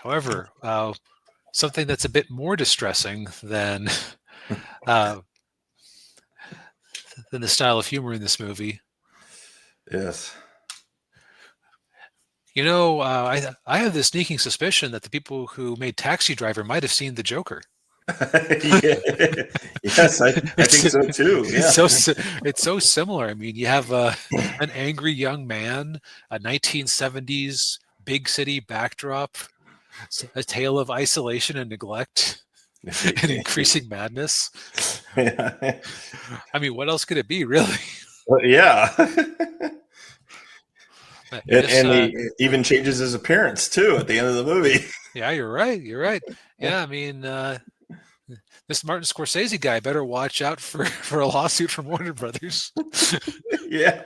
However, something that's a bit more distressing uh, than the style of humor in this movie. Yes. I have this sneaking suspicion that the people who made Taxi Driver might have seen the Joker. Yeah. Yes, I think It's so too. it's Yeah. it's so similar. I mean, you have an angry young man, a 1970s big city backdrop, a tale of isolation and neglect, and increasing madness. Yeah. I mean, what else could it be, really? Yeah. This, And he even changes his appearance too at the end of the movie. yeah, you're right. You're right. Yeah, I mean, this Martin Scorsese guy better watch out for a lawsuit from Warner Brothers. Yeah.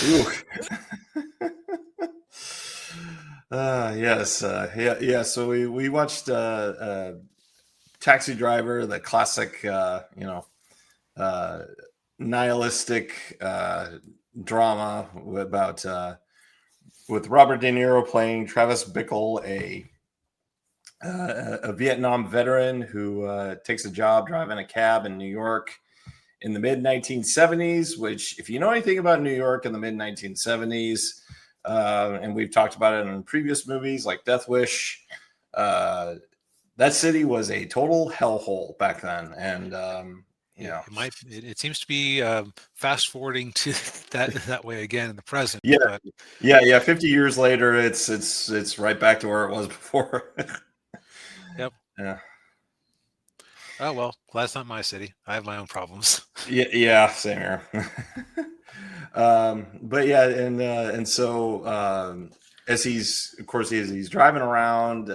Ooh. Yes. Yeah. So we watched Taxi Driver, the classic, uh, nihilistic drama about with Robert De Niro playing Travis Bickle, a Vietnam veteran who takes a job driving a cab in New York in the mid 1970s. Which, if you know anything about New York in the mid 1970s, and we've talked about it in previous movies like Death Wish, that city was a total hellhole back then, and It seems to be fast forwarding to that way again in the present. yeah, But yeah. 50 years later, it's right back to where it was before. yep. Yeah. Oh well, glad it's not my city. I have my own problems. Yeah, same here. But yeah, and so as he's driving around,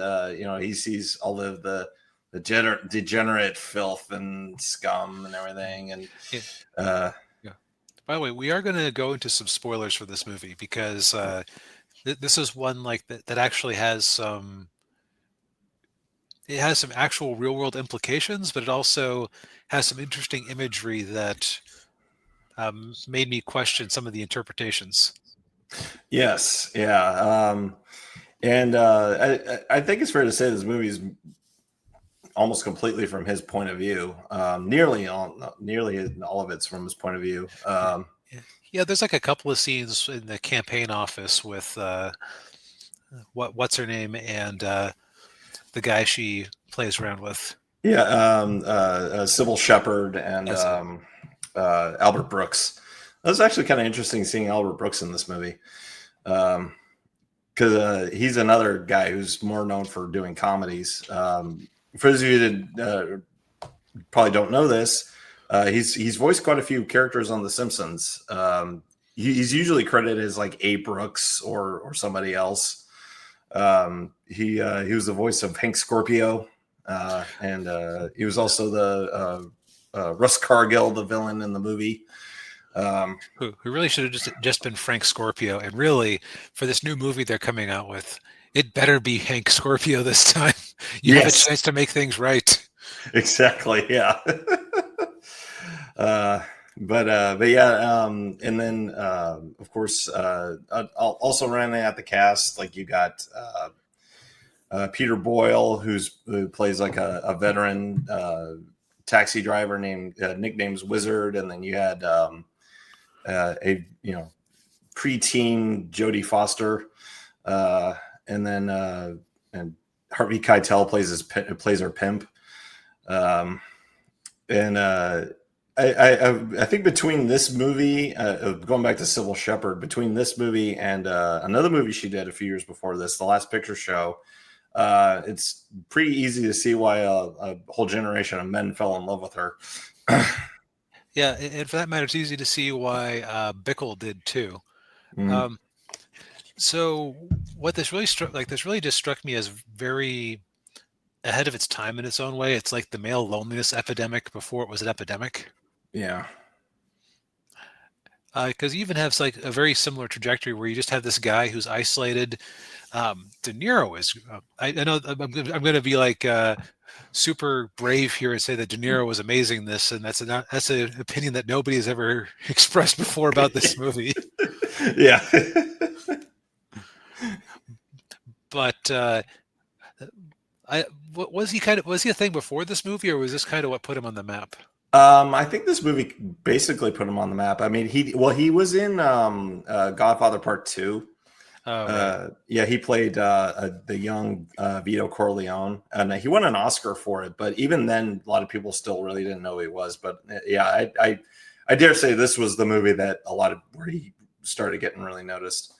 he sees all of the degenerate filth and scum and everything, and yeah. By the way, we are going to go into some spoilers for this movie because this is one like that actually has some. It has some actual real world implications, but it also has some interesting imagery that made me question some of the interpretations. yes, yeah, and I think it's fair to say this movie is almost completely from his point of view. Nearly all of it's from his point of view. Yeah, there's like a couple of scenes in the campaign office with what's her name and the guy she plays around with. Yeah, Sybil Shepherd and That's it. Albert Brooks. That was actually kind of interesting seeing Albert Brooks in this movie, because he's another guy who's more known for doing comedies. For those of you that probably don't know this, he's voiced quite a few characters on The Simpsons. He's usually credited as like A. Brooks or somebody else. He was the voice of Hank Scorpio, and he was also the Russ Cargill, the villain in the movie. Who really should have just been Frank Scorpio. And really, for this new movie they're coming out with, it better be Hank Scorpio this time. You have a chance to make things right. Exactly. Yeah. But yeah, and then of course, also running at the cast, like you got Peter Boyle, who plays like a veteran taxi driver named nicknames Wizard, and then you had a preteen Jodie Foster, and then and Harvey Keitel plays her pimp, and I think between this movie, going back to Sybil Shepherd, between this movie and another movie she did a few years before this, The Last Picture Show, it's pretty easy to see why a whole generation of men fell in love with her. Yeah, and for that matter, it's easy to see why Bickle did too. Mm. So what this really just struck me as very ahead of its time in its own way. It's like the male loneliness epidemic before it was an epidemic. Yeah. Because you even have like a very similar trajectory where you just have this guy who's isolated. De Niro is. I know I'm going to be like super brave here and say that De Niro was amazing in this, and that's an opinion that nobody has ever expressed before about this movie. Yeah. But was he a thing before this movie, or was this kind of what put him on the map? I think this movie basically put him on the map. I mean, he was in Godfather Part Two. Oh, right. Yeah, he played the young Vito Corleone, and he won an Oscar for it. But even then, a lot of people still really didn't know who he was. But yeah, I dare say this was the movie that where he started getting really noticed.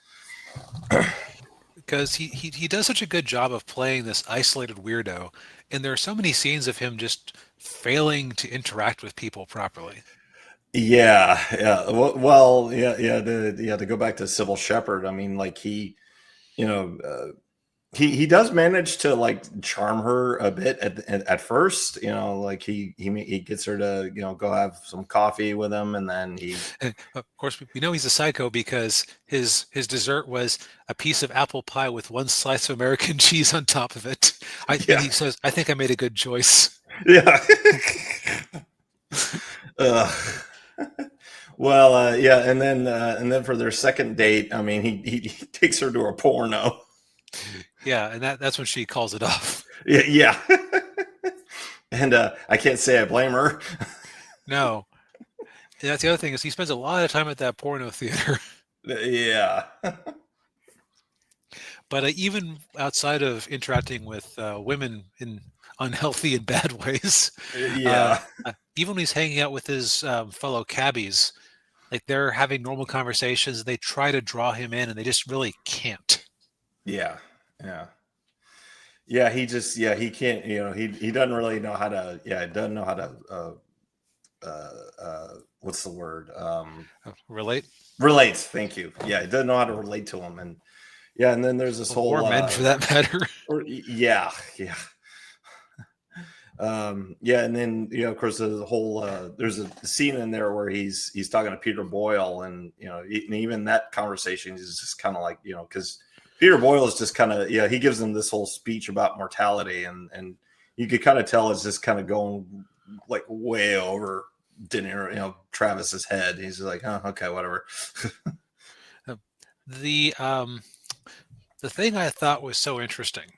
Because he does such a good job of playing this isolated weirdo, and there are so many scenes of him just failing to interact with people properly. Yeah, yeah. Well, yeah, yeah. To go back to Sybil Shepherd, I mean, like you know, he does manage to like charm her a bit at first. You know, like he gets her to go have some coffee with him, and then he And of course, we know he's a psycho because his dessert was a piece of apple pie with one slice of American cheese on top of it. And yeah he says, "I think I made a good choice." yeah. Well, yeah, and then for their second date, I mean, he takes her to a porno. Yeah, and that's when she calls it off. Yeah, yeah. And I can't say I blame her. No, and that's the other thing is he spends a lot of time at that porno theater. Yeah, But even outside of interacting with women in unhealthy and bad ways, uh, yeah, even when he's hanging out with his fellow cabbies, like they're having normal conversations, they try to draw him in, and they just really can't. yeah, yeah. Yeah, he can't, he doesn't really know how to, doesn't know how to, what's the word? Relate? Relate. Thank you. Yeah, he doesn't know how to relate to him. And yeah, and then there's this Or whole, men for that matter. yeah, yeah. Yeah, and then of course there's a whole there's a scene in there where he's talking to Peter Boyle, and and even that conversation is just kind of like because Peter Boyle is just kind of he gives them this whole speech about mortality, and you could kind of tell it's just kind of going like way over De Niro, Travis's head. He's just like, oh, okay, whatever. The the thing I thought was so interesting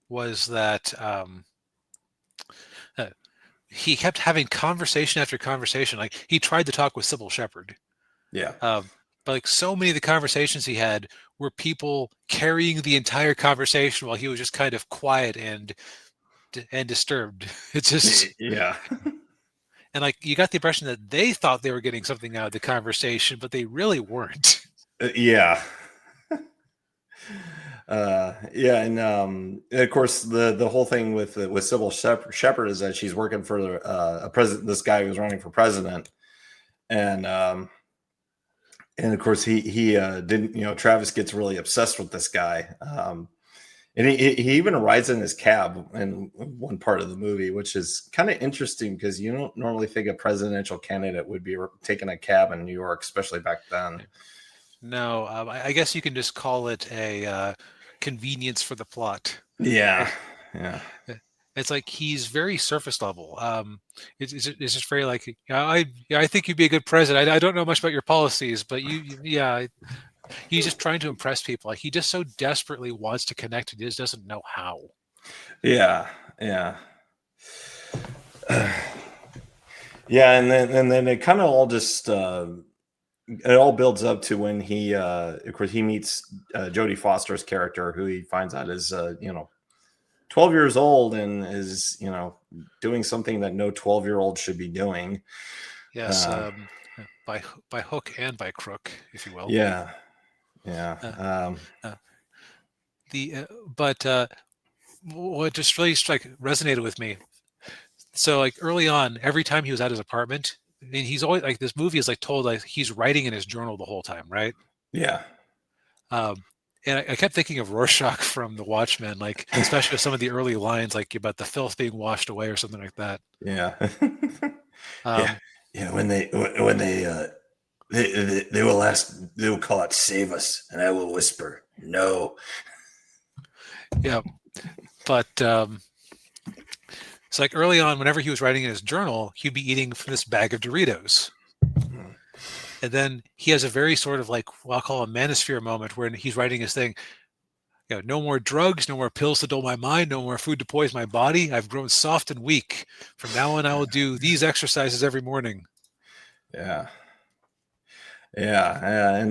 was that uh, he kept having conversation after conversation. Like he tried to talk with Sybil Shepherd, Yeah, but like so many of the conversations he had were people carrying the entire conversation while he was just kind of quiet and disturbed. It's just yeah, and like you got the impression that they thought they were getting something out of the conversation, but they really weren't. yeah. Yeah, and of course the whole thing with Sybil Shepherd is that she's working for a president. This guy who's running for president, and of course he didn't. Travis gets really obsessed with this guy, and he even rides in his cab in one part of the movie, which is kind of interesting because you don't normally think a presidential candidate would be taking a cab in New York, especially back then. No, I guess you can just call it a convenience for the plot. Yeah, Like, yeah. it's like he's very surface level. It's just very like, I think you'd be a good president. I don't know much about your policies, but yeah, he's just trying to impress people. Like he just so desperately wants to connect, and he just doesn't know how. Yeah, yeah. Yeah, and then it kind of all just it all builds up to when he of course he meets Jodie Foster's character, who he finds out is 12 years old and is doing something that no 12-year-old should be doing. Yes, by hook and by crook, if you will. Yeah, yeah. Uh, the but what just really resonated with me. So like early on, every time he was at his apartment, and he's always like this movie is like told like he's writing in his journal the whole time, right? Yeah, Um, and I kept thinking of Rorschach from The Watchmen, like especially with some of the early lines, like about the filth being washed away or something like that. yeah. Yeah, Um, yeah. When they will ask, they will call out, "Save us," and I will whisper, "No." yeah, but it's like early on, whenever he was writing in his journal, he'd be eating from this bag of Doritos. And then he has a very sort of like, well, I'll call a manosphere moment where he's writing his thing. no more drugs, no more pills to dull my mind, no more food to poison my body. I've grown soft and weak. From now on, I will do these exercises every morning. Yeah. Yeah,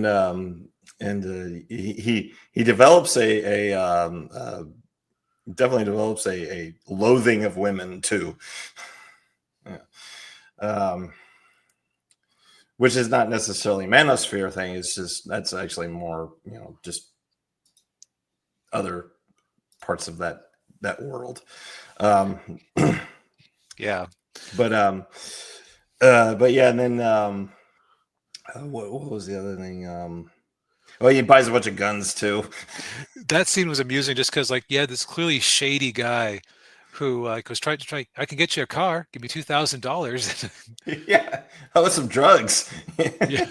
he develops definitely develops a loathing of women too. Yeah. Um, which is not necessarily manosphere thing. It's just that's actually more, just other parts of that world. Um, Yeah. but yeah, and then what was the other thing? Oh, he buys a bunch of guns too. That scene was amusing just because, this clearly shady guy who was trying to try, I can get you a car, give me $2,000. Yeah, how about some drugs? Yeah,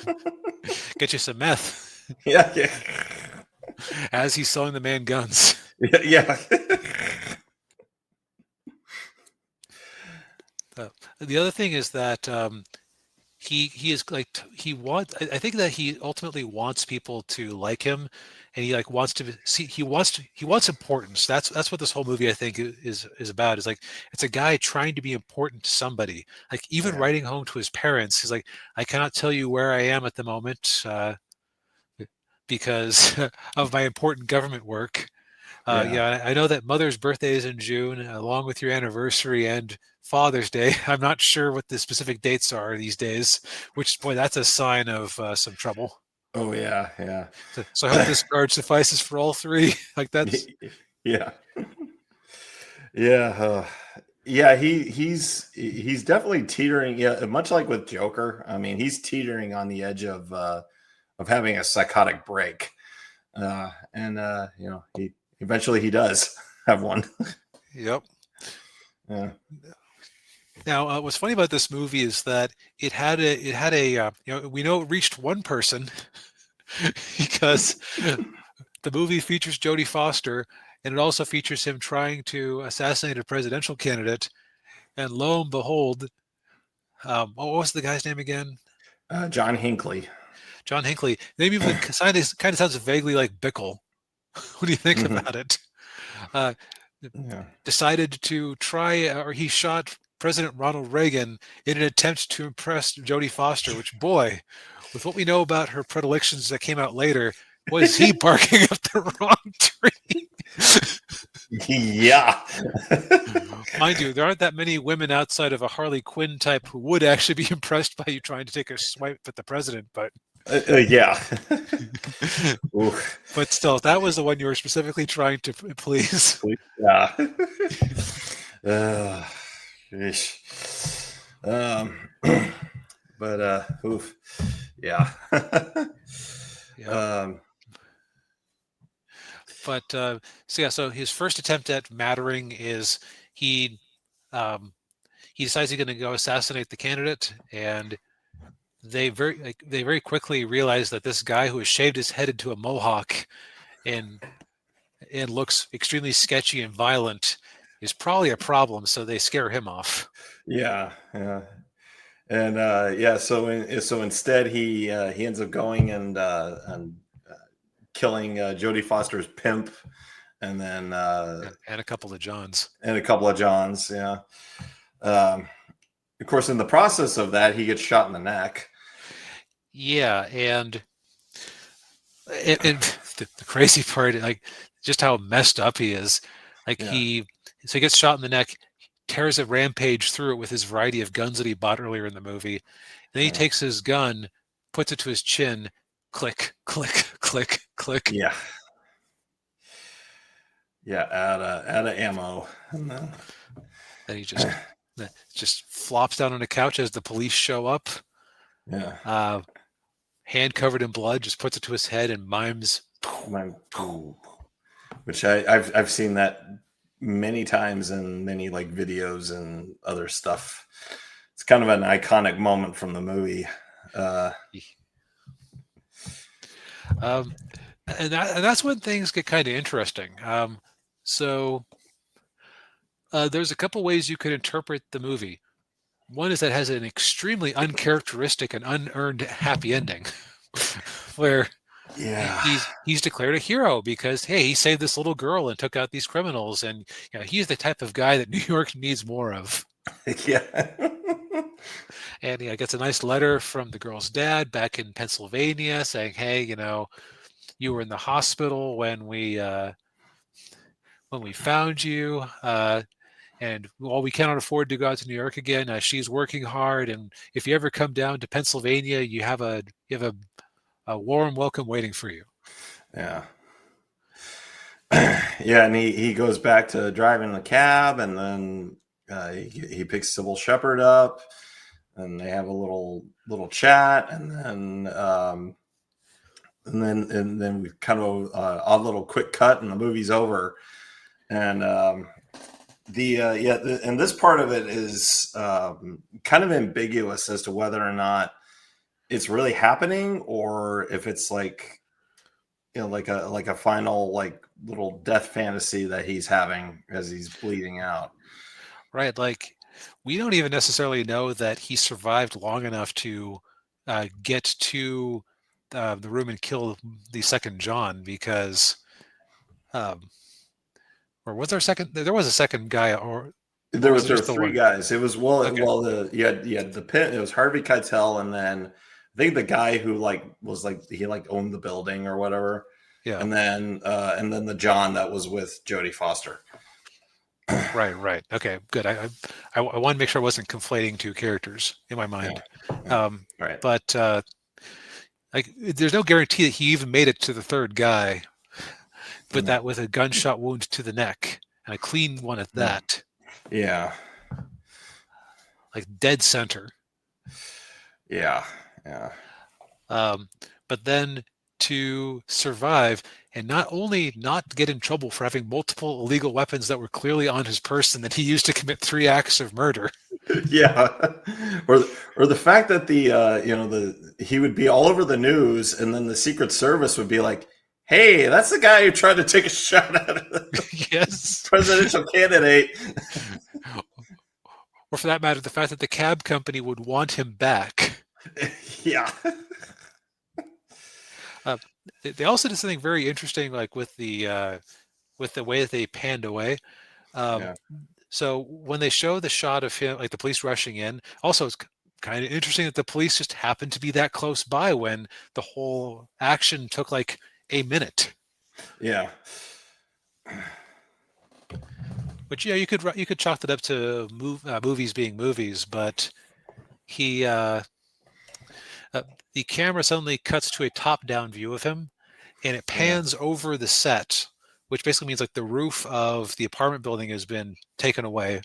get you some meth. Yeah, yeah, As he's selling the man guns. yeah, yeah. The other thing is that he is he wants. I think that he ultimately wants people to like him, and he wants to see. He wants importance. That's what this whole movie I think is about. Is it's a guy trying to be important to somebody. Even Yeah. writing home to his parents, he's like, I cannot tell you where I am at the moment because of my important government work. Yeah, I know that Mother's birthday is in June, along with your anniversary and Father's Day. I'm not sure what the specific dates are these days, which, boy, that's a sign of some trouble. Oh yeah, yeah. So I hope this card suffices for all three. That's Yeah, yeah, yeah. He's definitely teetering. Yeah, much like with Joker. I mean, he's teetering on the edge of having a psychotic break, and he eventually he does have one. Yep. Yeah. Now, what's funny about this movie is that we know it reached one person because the movie features Jodie Foster, and it also features him trying to assassinate a presidential candidate. And lo and behold, what was the guy's name again? John Hinckley. John Hinckley. Name even kind of sounds vaguely like Bickle. What do you think Mhm. about it? Uh, Yeah. Decided to try, or he shot President Ronald Reagan in an attempt to impress Jodie Foster. Which, boy, with what we know about her predilections that came out later, was he barking up the wrong tree? Yeah. Mind you, there aren't that many women outside of a Harley Quinn type who would actually be impressed by you trying to take a swipe at the president, but Yeah. but still, that was the one you were specifically trying to please. Yeah. uh, Yeesh. But oof. Yeah. Yeah. um, But so his first attempt at mattering is he um, he decides he's going to go assassinate the candidate, and they very quickly realize that this guy who has shaved his head into a mohawk and looks extremely sketchy and violent is probably a problem. So they scare him off. yeah, yeah. And yeah, so instead he ends up going and killing Jodie Foster's pimp, and then And a couple of Johns. and a couple of Johns. Yeah. Um, of course, in the process of that, he gets shot in the neck. Yeah, and the crazy part, just how messed up he is. Yeah. He gets shot in the neck, tears a rampage through it with his variety of guns that he bought earlier in the movie. And then he takes his gun, puts it to his chin, click, click, click, click. Yeah. Yeah, out of ammo. And Then he just flops down on a couch as the police show up. Yeah. Hand covered in blood, just puts it to his head and mimes. Which I've seen that many times in many videos and other stuff. It's kind of an iconic moment from the movie. And that's when things get kind of interesting. So there's a couple ways you could interpret the movie. One is that it has an extremely uncharacteristic and unearned happy ending, where Yeah. He's declared a hero because, hey, he saved this little girl and took out these criminals, and he's the type of guy that New York needs more of. Yeah. And he gets a nice letter from the girl's dad back in Pennsylvania saying, hey, you were in the hospital when we found you, and while we cannot afford to go out to New York again, she's working hard, and if you ever come down to Pennsylvania, you have a warm welcome waiting for you. Yeah. Yeah, and he goes back to driving the cab, and then he picks Sybil Shepherd up, and they have a little chat, and then we kind of odd little quick cut, and the movie's over. And and this part of it is kind of ambiguous as to whether or not it's really happening, or if it's like like a final like little death fantasy that he's having as he's bleeding out. Right, like we don't even necessarily know that he survived long enough to get to the room and kill the second John, because um, or was there a second? There was a second guy, or There was was it there were just the three one? guys. It was Okay, you had the pit. It was Harvey Keitel, and then I think the guy who was he owned the building or whatever, yeah, and then the John that was with Jodie Foster. right. Okay, good. I want to make sure I wasn't conflating two characters in my mind. Yeah. Um, Right. but like, there's no guarantee that he even made it to the third guy, but No. that with a gunshot wound to the neck and a clean one at that, Yeah. like dead center. Yeah. Yeah. Um, but then to survive and not only not get in trouble for having multiple illegal weapons that were clearly on his person that he used to commit 3 acts of murder. Yeah. Or the fact that he would be all over the news, and then the Secret Service would be like, "Hey, that's the guy who tried to take a shot at the Yes. presidential candidate." Or for that matter, the fact that the cab company would want him back. Yeah. Uh, they also did something very interesting, like with the way that they panned away. Um, Yeah. so when they show the shot of him, like the police rushing in, also it's kind of interesting that the police just happened to be that close by when the whole action took like a minute. Yeah. But yeah, you could chalk that up to movies being movies, but he the camera suddenly cuts to a top-down view of him, and it Yeah. pans over the set, which basically means like the roof of the apartment building has been taken away.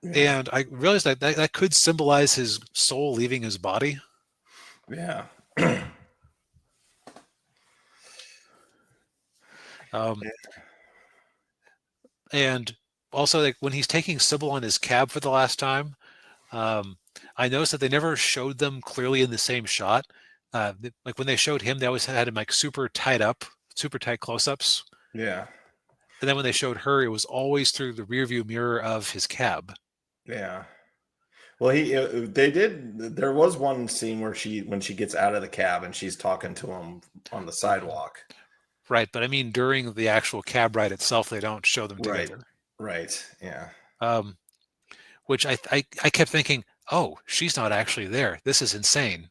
Yeah. And I realized that could symbolize his soul leaving his body. Yeah. Um, and also, like when he's taking Sybil on his cab for the last time, um, I noticed that they never showed them clearly in the same shot. Like when they showed him, they always had him like super tight up, super tight close-ups. Yeah. And then when they showed her, it was always through the rearview mirror of his cab. Yeah. Well, they did. There was one scene where when she gets out of the cab and she's talking to him on the sidewalk. Right, but I mean during the actual cab ride itself, they don't show them Right. together. Right. Yeah. Um, which I kept thinking, oh, she's not actually there. This is insane.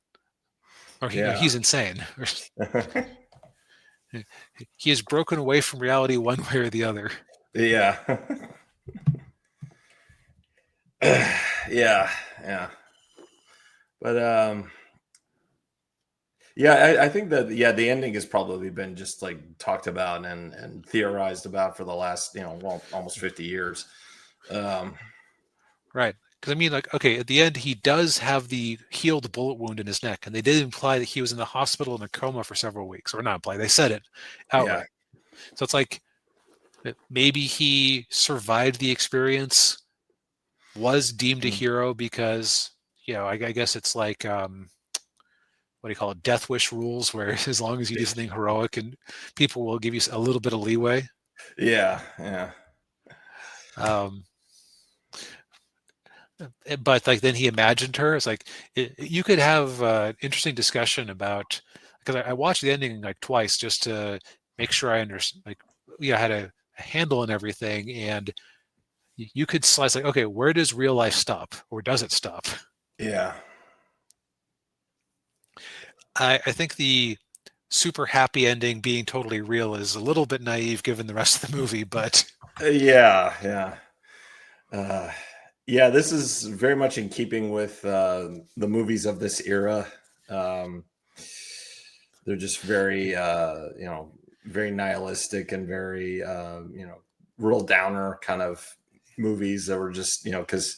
Or Yeah. he's insane. He has broken away from reality one way or the other. Yeah. Yeah. Yeah. But yeah, I think that the ending has probably been just like talked about and theorized about for the last almost 50 years. Right. Because I mean, like, okay, at the end, he does have the healed bullet wound in his neck, and they did imply that he was in the hospital in a coma for several weeks, or not imply, they said it Yeah. outright. So it's like maybe he survived the experience, was deemed a hero because, I guess it's like, what do you call it, death wish rules, where as long as you do something heroic, and people will give you a little bit of leeway. Yeah. Yeah. Um, but like then he imagined her. It's like you could have an interesting discussion about because I watched the ending like twice just to make sure I understand, like, I had a handle and everything, and you could slice like, okay, where does real life stop, or does it stop? Yeah. I think the super happy ending being totally real is a little bit naive given the rest of the movie, but Yeah. Yeah. Uh, yeah, this is very much in keeping with the movies of this era. Um, they're just very, very nihilistic and very, real downer kind of movies that were just, because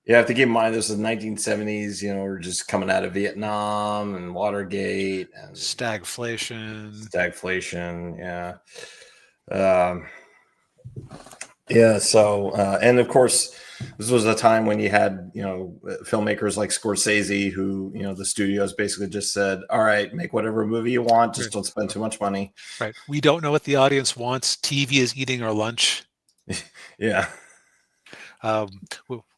you have to keep in mind this is the 1970s. We're just coming out of Vietnam and Watergate and stagflation. stagflation. Yeah. Um, Yeah. So, and of course, this was a time when you had, filmmakers like Scorsese, who, the studios basically just said, all right, make whatever movie you want, just Right. don't spend too much money. Right. We don't know what the audience wants. TV is eating our lunch. Yeah. Um,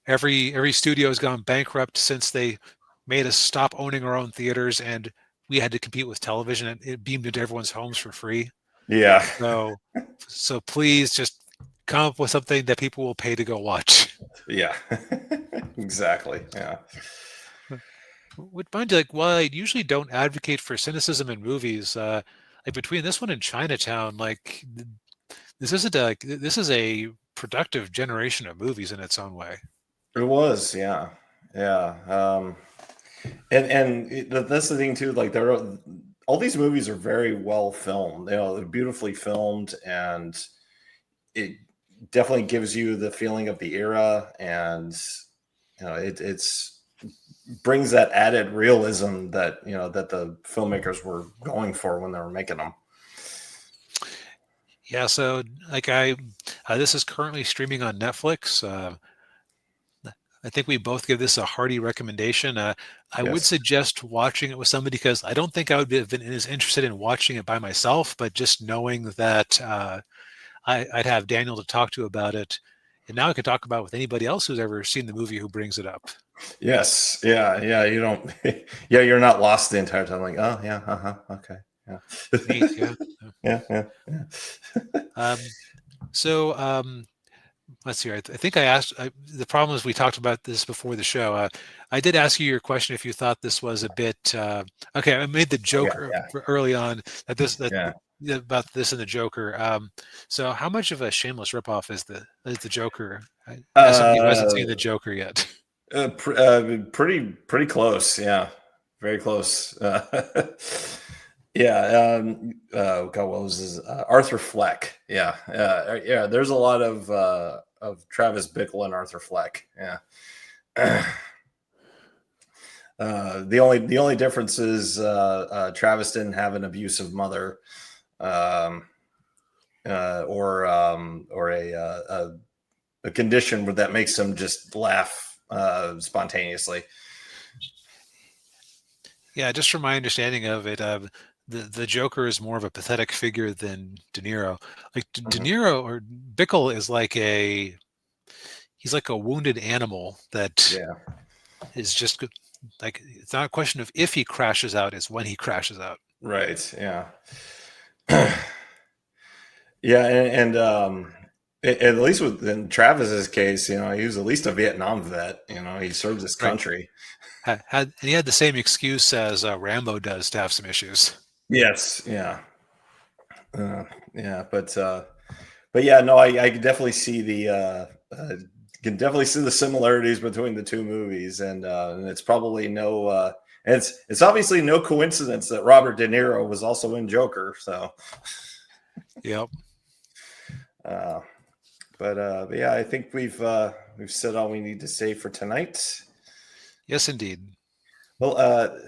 every studio has gone bankrupt since they made us stop owning our own theaters, and we had to compete with television, and it beamed into everyone's homes for free. Yeah. So please just come up with something that people will pay to go watch. Yeah. Exactly. Yeah. Would mind like, while I usually don't advocate for cynicism in movies, like between this one and Chinatown, like this is a productive generation of movies in its own way. It was. Yeah. Yeah. That's the thing too. Like all these movies are very well filmed. They're beautifully filmed, and it definitely gives you the feeling of the era, and it's brings that added realism that that the filmmakers were going for when they were making them. Yeah, so like this is currently streaming on Netflix. I think we both give this a hearty recommendation. I would Yes. suggest watching it with somebody because I don't think I would have been as interested in watching it by myself, but just knowing that I'd have Daniel to talk to about it, and now I can talk about it with anybody else who's ever seen the movie who brings it up. Yes. Yeah. Yeah. You don't. Yeah. You're not lost the entire time. Like, oh yeah. Okay. Yeah. Neat, yeah. Yeah. Yeah. Yeah. Um, so let's see. I think I asked. The problem is we talked about this before the show. I did ask you your question if you thought this was a bit. Okay, I made the joke Yeah. early on that Yeah. about this and the Joker. So how much of a shameless ripoff is the Joker? As somebody who hasn't Uh, seen the Joker yet. pretty close. Yeah. Very close. Yeah. God, what was his? Arthur Fleck. Yeah. Yeah. There's a lot of Travis Bickle and Arthur Fleck. Yeah. The only difference is Travis didn't have an abusive mother, um, or a condition where that makes him just laugh spontaneously. Yeah, just from my understanding of it, the Joker is more of a pathetic figure than De Niro. Like De Mhm. Niro or Bickle is like he's like a wounded animal that Yeah. is just like, it's not a question of if he crashes out, it's when he crashes out. Right. Yeah. Yeah, at least in Travis's case, he was at least a Vietnam vet. He served his Right. country. And he had the same excuse as Rambo does to have some issues. Yes. Yeah. Yeah. But yeah, no, I can definitely see can definitely see the similarities between the two movies, and it's probably it's obviously no coincidence that Robert De Niro was also in Joker. So, Yep. uh, but yeah, I think we've said all we need to say for tonight. Yes, indeed. Well,